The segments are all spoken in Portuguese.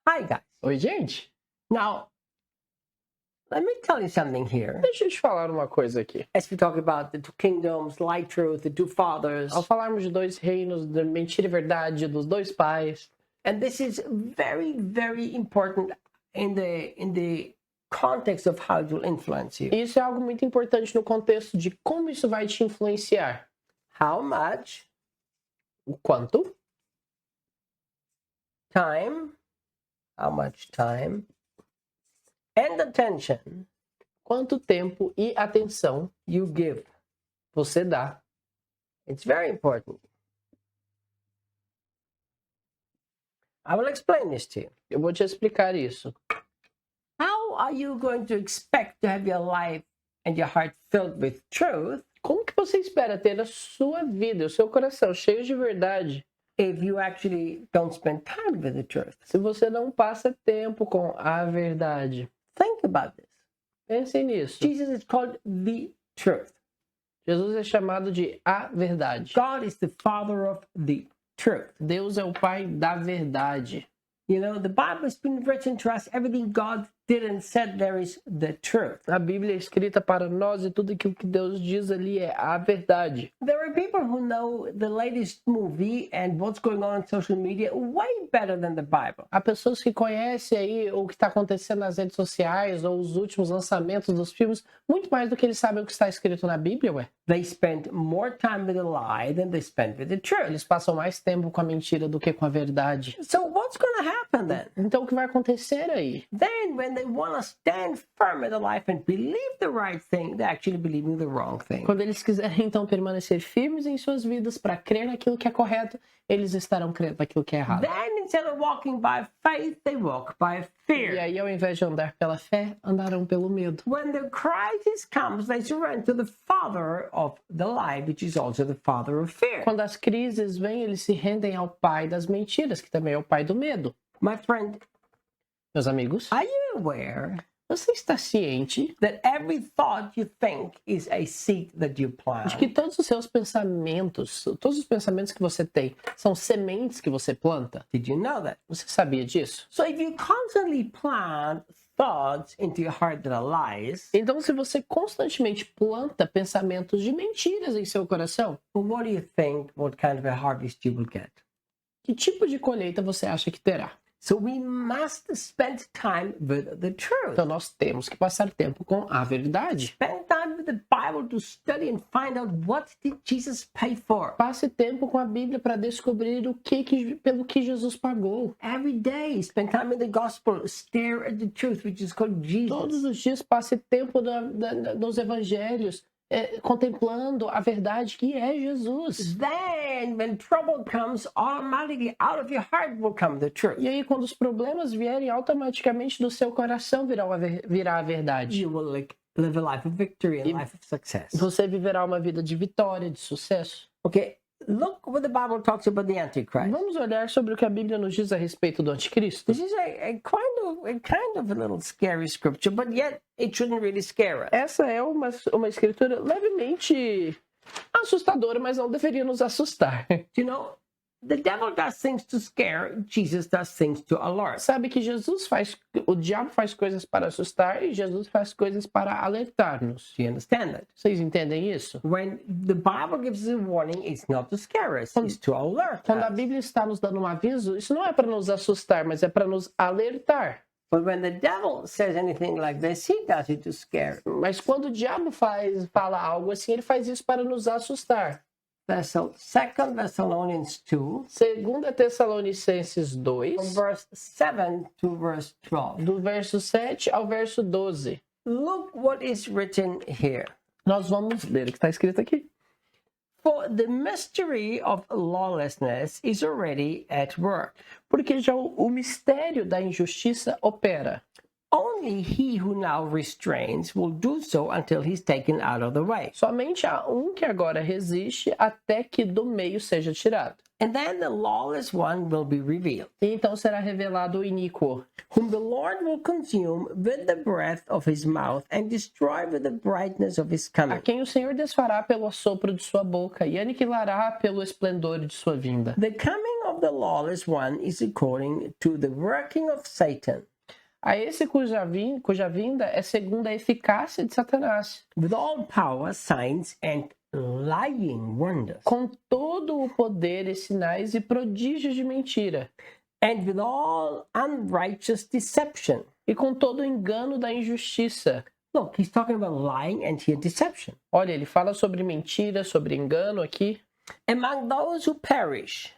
Hi, guys. Oi, gente. Now, let me tell you something here. Deixa eu te falar uma coisa aqui. As we talk about the two kingdoms, light, truth, the two fathers, Ao falarmos de dois reinos, da mentira e verdade, dos dois pais, and this is very, very important in the context of how it will influence you. isso é algo muito importante no contexto de como isso vai te influenciar. How much O quanto, time, how much time, and attention quanto tempo e atenção you give. você dá. It's very important. I will explain this to you. Eu vou te explicar isso. How are you going to expect to have your life and your heart filled with truth Como que você espera ter a sua vida, o seu coração cheio de verdade, if you actually don't spend time with the truth? se você não passa tempo com a verdade? Think about this. Pense nisso. Jesus is called the truth. Jesus é chamado de a verdade. God is the father of the truth. Deus é o pai da verdade. You know, the Bible has been written to us. Everything God did and said there is the truth. A Bíblia é escrita para nós e tudo aquilo que Deus diz ali é a verdade. There are people who know the latest movie and what's going on social media way better than the Bible. Há pessoas que conhecem aí o que está acontecendo nas redes sociais ou os últimos lançamentos dos filmes muito mais do que eles sabem o que está escrito na Bíblia, ué. They spend more time with a lie than they spend with the truth. Eles passam mais tempo com a mentira do que com a verdade. So what's going to happen then? Então o que vai acontecer aí? Then when they want to stand firm in their life and believe the right thing, they're actually believing the wrong thing. Quando eles quiserem então permanecer firmes em suas vidas para crer naquilo que é correto, eles estarão crendo naquilo que é errado. Then instead of walking by faith, they walk by E fear. aí, ao invés de andar pela fé, andarão pelo medo. When the crisis comes, they surrender to the father of the lie, which is also the father of fear. Quando as crises vêm, eles se rendem ao pai das mentiras, que também é o pai do medo. My friend, Meus amigos, are you aware você está ciente that every thought you think is a seed that you de que plant? todos os seus pensamentos, todos os pensamentos que você tem, são sementes que você planta? Did you know that? Você sabia disso? So if you constantly plant thoughts into your heart that are lies, Então, se você constantemente planta pensamentos de mentiras em seu coração, what do you think? What kind of a harvest you will get? que tipo de colheita você acha que terá? So we must spend time with the truth. Então, nós temos que passar tempo com a verdade. Spend time with the Bible to study and find out what did Jesus pay for. Passe tempo com a Bíblia para descobrir pelo que Jesus pagou. Every day, spend time in the gospel. Stare at the truth, which is called Todos Jesus. os dias passe tempo nos evangelhos, contemplando a verdade que é Jesus. Then, when trouble comes, automatically out of your heart will come the truth. E aí, quando os problemas vierem, automaticamente do seu coração virá a verdade. You will live a life of victory and a life of success. Você viverá uma vida de vitória, de sucesso. Okay, look what the Bible talks about the Antichrist. Vamos olhar sobre o que a Bíblia nos diz a respeito do anticristo. This is a kind of a little scary scripture, but yet it shouldn't really scare us. Essa é uma escritura levemente assustadora, mas não deveria nos assustar. You know, the devil does things to scare, Jesus does things to alert. Sabe que o diabo faz coisas para assustar e Jesus faz coisas para alertar-nos. Do you understand that? Vocês entendem isso? When the Bible gives us a warning, it's not to scare us, it's to alert Quando a us. Bíblia está nos dando um aviso, isso não é para nos assustar, mas é para nos alertar. But when the devil says anything like this, he does it to scare. Mas quando o diabo fala algo assim, ele faz isso para nos assustar. 2 Thessalonians 2, 2 Tessalonicenses 2, from verse 7 to verse 12. do verso 7 ao verso 12. Look what is written here. Nós vamos ler o que está escrito aqui. For the mystery of lawlessness is already at work. Porque já o mistério da injustiça opera. Only he who now restrains will do so until he's taken out of the way. Somente há um que agora resiste até que do meio seja tirado. And then the lawless one will be revealed, E então será revelado o iníquo, whom the Lord will consume with the breath of his mouth and destroy with the brightness of his a coming. quem o Senhor desfará pelo assopro de sua boca e aniquilará pelo esplendor de sua vinda. The coming of of the lawless one is according to the working of Satan, A esse cuja vinda é segundo a eficácia de Satanás, with all power, signs, and lying wonders, com todo o poder e sinais e prodígios de mentira, and with all unrighteous deception. e com todo o engano da injustiça. Look, he's talking about lying and here deception. Olha, ele fala sobre mentira, sobre engano aqui. Among those who perish,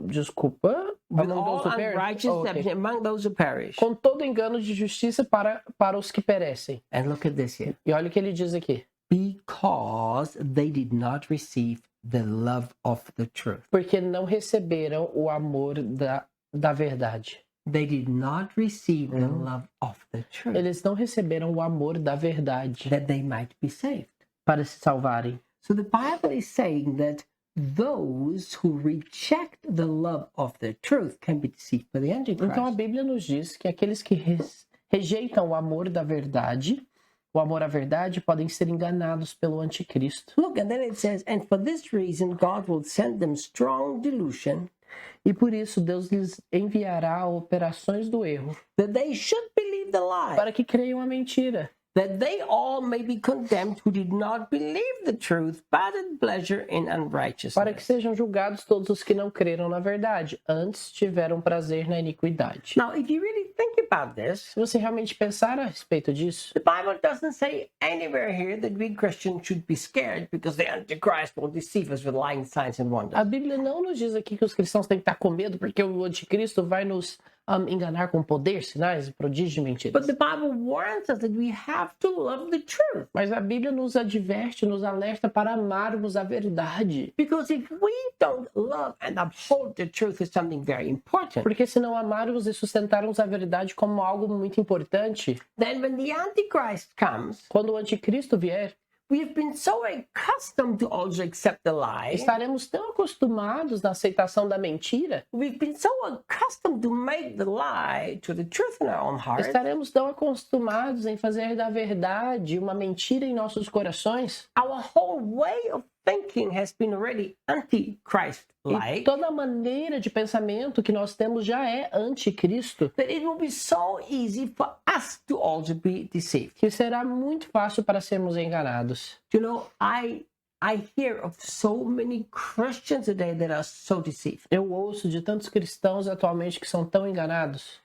Desculpa. with Among all those who perish? unrighteous Oh, ok. deception, among those who perish. Com todo engano de justiça para os que perecem. And look at this here. E olha o que ele diz aqui. Because they did not receive the love of the truth. Porque não receberam o amor da verdade. They did not receive the love of the truth, Eles não receberam o amor da verdade that they might be saved. para se salvarem. So the Bible is saying that those who reject the love of the truth can be deceived by the Antichrist. Então a Bíblia nos diz que aqueles que rejeitam o amor da verdade, o amor à verdade, podem ser enganados pelo anticristo. Look, and then it says, and for this reason God will send them strong delusion, E por isso Deus lhes enviará operações do erro, that they should believe the lie, para que creiam a mentira, that they all may be condemned who did not believe the truth, but had pleasure in para que unrighteousness. sejam julgados todos os que não creram na verdade, antes tiveram prazer na iniquidade. Now, if you really think about this, Se você realmente pensar a respeito disso, the Bible doesn't say anywhere here that we Christians should be scared because the Antichrist will deceive us with lying signs and wonders. a Bíblia não nos diz aqui que os cristãos têm que estar com medo porque o anticristo vai nos enganar com poder, sinais, prodígios e mentiras. But the Bible warns us that we have to love the truth. Mas a Bíblia nos adverte, nos alerta para amarmos a verdade. Because if we don't love and uphold the truth is something very important, Porque se não amarmos e sustentarmos a verdade como algo muito importante, then when the Antichrist comes, quando o anticristo vier, we've been so accustomed to also accept the lie. estaremos tão acostumados na aceitação da mentira, We've been so accustomed to make the lie to the truth in our own hearts estaremos tão acostumados em fazer da verdade uma mentira em nossos corações, our whole way of thinking has been already e anti-Christ-like, toda a maneira de pensamento que nós temos já é anticristo, that it will be so easy for us to also be deceived. que será muito fácil para sermos enganados. You know, I hear of so many Christians today that are so deceived. Eu ouço de tantos cristãos atualmente que são tão enganados.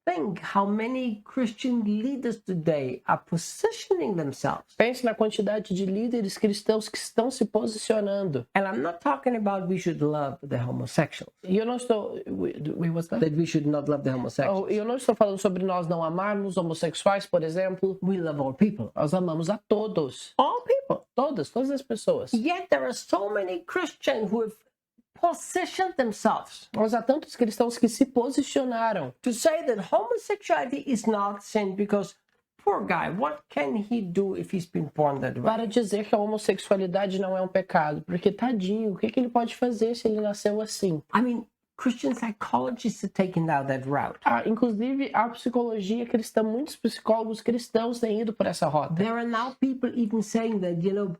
Think how many Christian leaders today are positioning themselves. Pense na quantidade de líderes cristãos que estão se posicionando. And I'm not talking about we should love the homosexuals, E eu não estou. What's that? that we should not love the homosexuals. Eu não estou falando sobre nós não amarmos homossexuais, por exemplo. We love all people. Nós amamos a todos. All people. Todas as pessoas. Yet there are so many Christians who have positioned themselves Mas há tantos cristãos que se posicionaram to say that homosexuality is not sin because poor guy, what can he do if he's been born that way? para dizer que a homossexualidade não é um pecado. Porque, tadinho, o que ele pode fazer se ele nasceu assim? I mean, Christian psychologists are taking now that route. Inclusive, a psicologia cristã, muitos psicólogos cristãos têm ido por essa rota. There are now people even saying that, you know,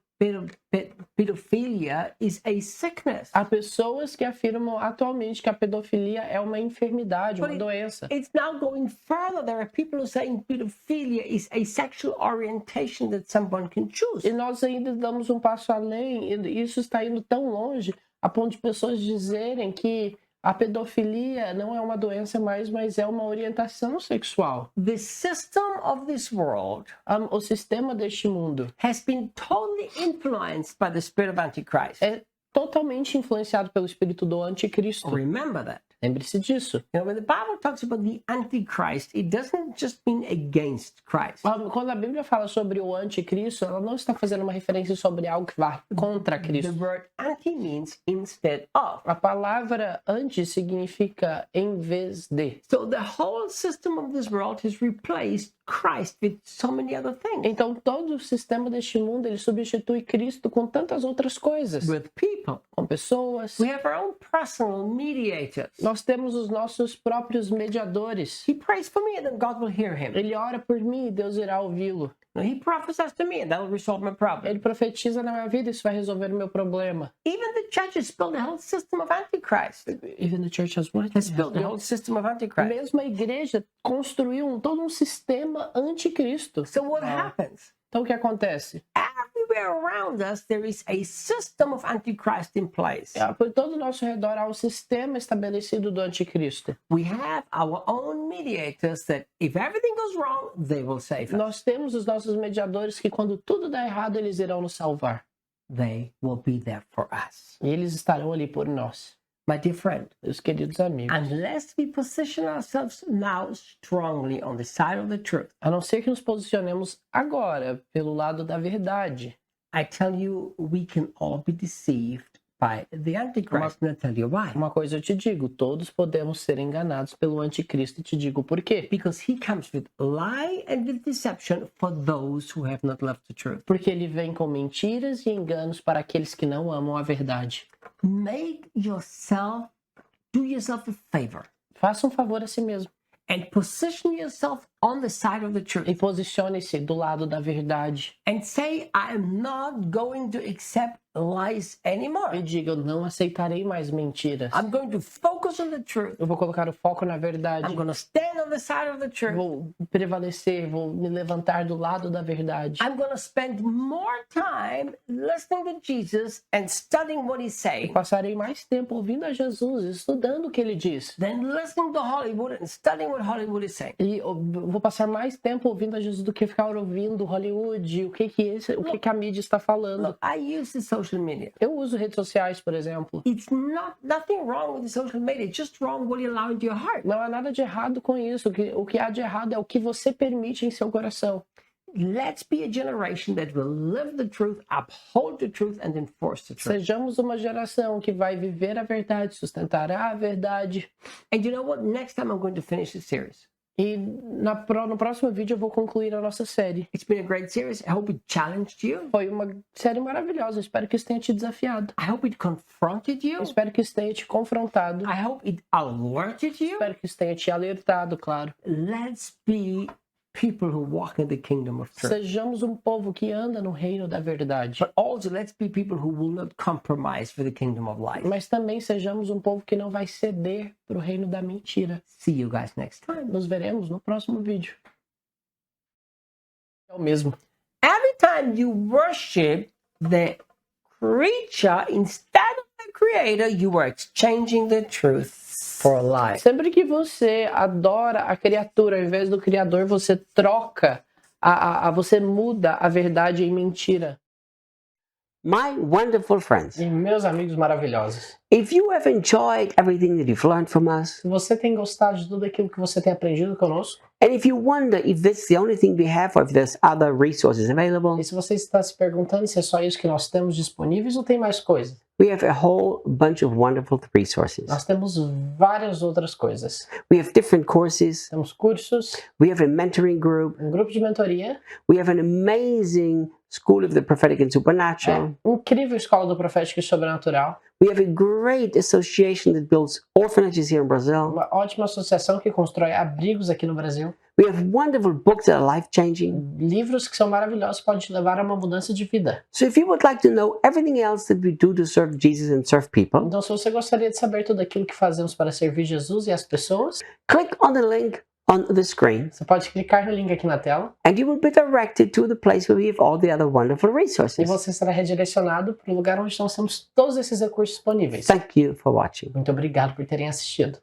pedophilia is a sickness. Há pessoas que afirmam atualmente que a pedofilia é uma enfermidade, uma But doença. It's now going further. There are people who are saying pedophilia is a sexual orientation that someone can choose. E nós ainda damos um passo além, e isso está indo tão longe, a ponto de pessoas dizerem que a pedofilia não é uma doença mais, mas é uma orientação sexual. The system of this world O sistema deste mundo has been totally influenced by the spirit of Antichrist. é totalmente influenciado pelo espírito do anticristo. Remember that. Lembre-se disso. You know, when the Bible talks about the Antichrist, it doesn't just mean against Christ. Quando a Bíblia fala sobre o anticristo, ela não está fazendo uma referência sobre algo que vai contra The Cristo. word anti means instead of. A palavra anti significa em vez de. So the whole system of this world has replaced Christ with so many other things. Então todo o sistema deste mundo ele substitui Cristo com tantas outras coisas, With people. com pessoas. We have our own personal mediators. Nós temos os nossos próprios mediadores. He prays for me and then God will hear him. Ele ora por mim e Deus irá ouvi-lo. He prophesies to me and that'll resolve my problem. Ele profetiza na minha vida, isso vai resolver o meu problema. Even the church has built a whole system of Antichrist. Even the church has what? Has built a whole system of Antichrist. Mesmo a igreja construiu todo um sistema anticristo. So what happens? Então o que acontece? Everywhere around us, there is a system of Antichrist in place. Por todo o nosso redor há um sistema estabelecido do anticristo. We have our own mediators that if everything goes wrong, they will save us. Nós temos os nossos mediadores que quando tudo dá errado, eles irão nos salvar. They will be there for us. E eles estarão ali por nós. My dear friend, Meus queridos amigos. unless we position ourselves now strongly on the side of the truth, A não ser que nos posicionemos agora pelo lado da verdade. I tell you, we can all be deceived by the Antichrist. And I'll tell you why. Uma coisa eu te digo, todos podemos ser enganados pelo anticristo e te digo por quê. Because he comes with lie and with deception for those who have not loved the truth. Porque ele vem com mentiras e enganos para aqueles que não amam a verdade. Do yourself a favor Faça um favor a si mesmo and position yourself on the side of the truth e posicione-se do lado da verdade. and say, I am not going to accept lies anymore. E diga, eu não aceitarei mais mentiras. I'm going to focus on the truth. Eu vou colocar o foco na verdade. I'm going to stand on the side of the truth. Vou prevalecer, vou me levantar do lado da verdade. I'm going to spend more time listening to Jesus and studying what he's saying Passarei mais tempo ouvindo a Jesus, estudando o que ele diz. than listening to Hollywood and studying what Hollywood is saying. E eu vou passar mais tempo ouvindo a Jesus do que ficar ouvindo Hollywood, o que a mídia está falando. Look, I use the social media. Eu uso redes sociais, por exemplo. It's nothing wrong with the social media. It's just wrong what you allow into your heart. Não há nada de errado com isso. O que há de errado é o que você permite em seu coração. Let's be a generation that will live the truth, uphold the truth, and enforce the truth. Sejamos uma geração que vai viver a verdade, sustentará a verdade. And you know what? Next time I'm going to finish the series. E no próximo vídeo eu vou concluir a nossa série. It's been a great series. I hope it challenged you. Foi uma série maravilhosa. Espero que isso tenha te desafiado. I hope it confronted you. Espero que isso tenha te confrontado. I hope it alerted you. Espero que isso tenha te alertado, claro. Let's be people who walk in the kingdom of truth. Sejamos um povo que anda no reino da verdade. But also, let's be people who will not compromise for the kingdom of life. Mas também sejamos um povo que não vai ceder para o reino da mentira. See you guys next time. Nos veremos no próximo vídeo. É o mesmo. Every time you worship the creature instead of the creator, you are exchanging the truth for a lie. Sempre que você adora a criatura ao invés do criador, você troca, você muda a verdade em mentira. My wonderful friends, E meus amigos maravilhosos, if you have enjoyed everything that you've learned from us, se você tem gostado de tudo aquilo que você tem aprendido conosco, and if you wonder if this is the only thing we have or if there's other resources available, e se você está se perguntando se é só isso que nós temos disponíveis ou tem mais coisa, we have a whole bunch of wonderful resources. nós temos várias outras coisas. We have different courses, Temos cursos, we have a mentoring group, um grupo de mentoria, we have an amazing School of the Prophetic and Supernatural. incrível escola do profético e sobrenatural, We have a great association that builds orphanages here in Brazil. uma ótima associação que constrói abrigos aqui no Brasil, We have wonderful books that are life-changing. livros que são maravilhosos, podem te levar a uma mudança de vida. So if you would like to know everything else that we do to serve Jesus and serve people, Então, se você gostaria de saber tudo aquilo que fazemos para servir Jesus e as pessoas, click on the link on the screen você pode clicar no link aqui na tela and you will be directed to the place where we have all the other wonderful e resources. você será redirecionado para o lugar onde nós temos todos esses recursos disponíveis. Thank you for watching. Muito obrigado por terem assistido.